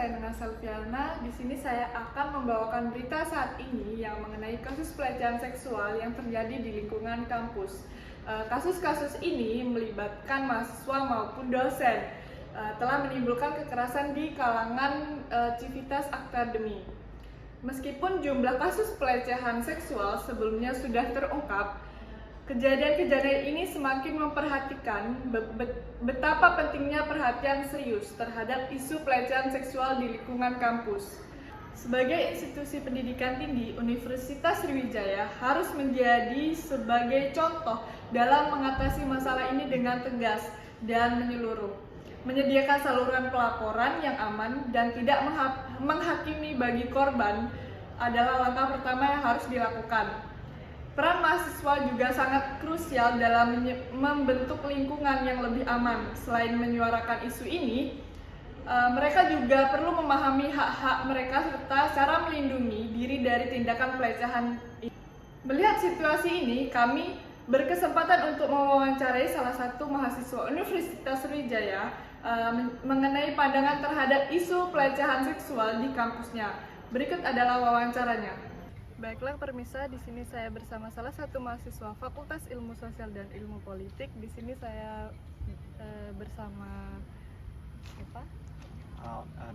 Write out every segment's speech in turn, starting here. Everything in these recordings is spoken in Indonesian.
saya Nana Selviana. Di sini saya akan membawakan berita saat ini yang mengenai kasus pelecehan seksual yang terjadi di lingkungan kampus. Kasus-kasus ini melibatkan mahasiswa maupun dosen, telah menimbulkan kekerasan di kalangan civitas akademi. Meskipun jumlah kasus pelecehan seksual sebelumnya sudah terungkap, kejadian-kejadian ini semakin memperhatikan betapa pentingnya perhatian serius terhadap isu pelecehan seksual di lingkungan kampus. Sebagai institusi pendidikan tinggi, Universitas Sriwijaya harus menjadi sebagai contoh dalam mengatasi masalah ini dengan tegas dan menyeluruh. Menyediakan saluran pelaporan yang aman dan tidak menghakimi bagi korban adalah langkah pertama yang harus dilakukan. Peran mahasiswa juga sangat krusial dalam membentuk lingkungan yang lebih aman. Selain menyuarakan isu ini, mereka juga perlu memahami hak-hak mereka serta cara melindungi diri dari tindakan pelecehan ini. Melihat situasi ini, kami berkesempatan untuk mewawancarai salah satu mahasiswa Universitas Sriwijaya mengenai pandangan terhadap isu pelecehan seksual di kampusnya. Berikut adalah wawancaranya. Baiklah permisa, di sini saya bersama salah satu mahasiswa Fakultas Ilmu Sosial dan Ilmu Politik. Di sini saya bersama siapa?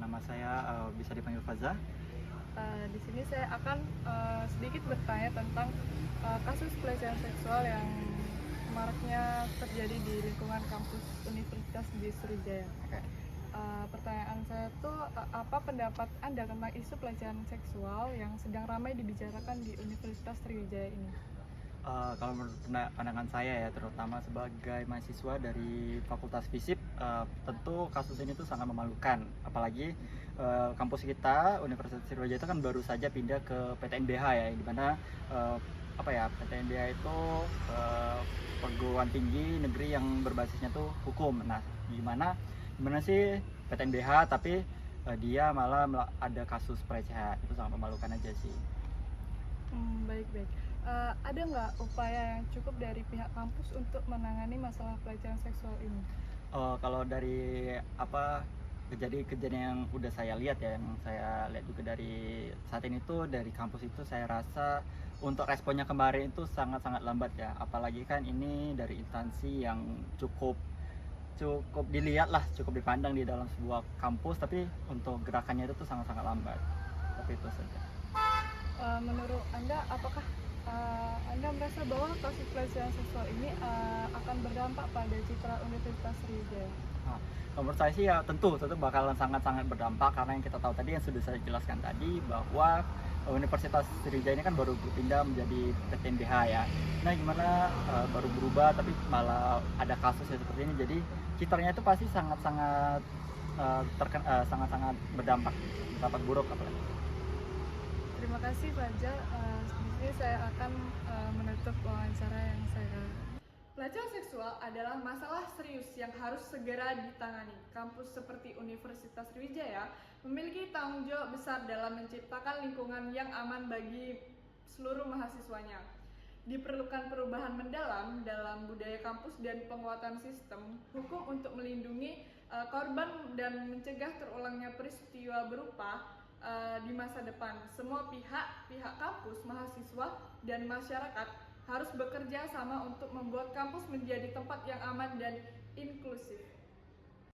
Nama saya bisa dipanggil Faza. Di sini saya akan sedikit bertanya tentang kasus pelecehan seksual yang maraknya terjadi di lingkungan kampus Universitas di Sriwijaya. Okay. Pertanyaan saya tuh, apa pendapat Anda tentang isu pelecehan seksual yang sedang ramai dibicarakan di Universitas Sriwijaya ini? Kalau menurut pandangan saya ya, terutama sebagai mahasiswa dari Fakultas Fisip, tentu kasus ini tuh sangat memalukan. Apalagi kampus kita, Universitas Sriwijaya itu kan baru saja pindah ke PTNBH ya, di mana PTNBH itu perguruan tinggi negeri yang berbasisnya tuh hukum. Nah, gimana sih PTNBH tapi dia malah ada kasus pelecehan, itu sangat memalukan aja sih. Baik. Ada nggak upaya yang cukup dari pihak kampus untuk menangani masalah pelecehan seksual ini? Kalau dari kejadian yang udah saya lihat ya, yang saya lihat juga dari saat ini tuh dari kampus itu saya rasa untuk responnya kemarin itu sangat-sangat lambat ya. Apalagi kan ini dari instansi yang cukup dilihat lah, cukup dipandang di dalam sebuah kampus, tapi untuk gerakannya itu tuh sangat-sangat lambat. Tapi itu saja. Menurut Anda, apakah Anda merasa bahwa kasus pelecehan seksual ini akan berdampak pada citra Universitas Sriwijaya? Nah, menurut saya sih ya tentu bakalan sangat-sangat berdampak, karena yang kita tahu tadi yang sudah saya jelaskan tadi bahwa Universitas Sriwijaya ini kan baru berpindah menjadi PTNBH ya. Nah gimana baru berubah tapi malah ada kasus seperti ini, jadi citranya itu pasti sangat-sangat sangat-sangat berdampak buruk apalagi. Terima kasih Fajar. Di sini saya akan menutup wawancara yang saya. Pelecehan seksual adalah masalah serius yang harus segera ditangani. Kampus seperti Universitas Sriwijaya memiliki tanggung jawab besar dalam menciptakan lingkungan yang aman bagi seluruh mahasiswanya. Diperlukan perubahan mendalam dalam budaya kampus dan penguatan sistem hukum untuk melindungi korban dan mencegah terulangnya peristiwa berupa di masa depan. Semua pihak kampus, mahasiswa, dan masyarakat harus bekerja sama untuk membuat kampus menjadi tempat yang aman dan inklusif.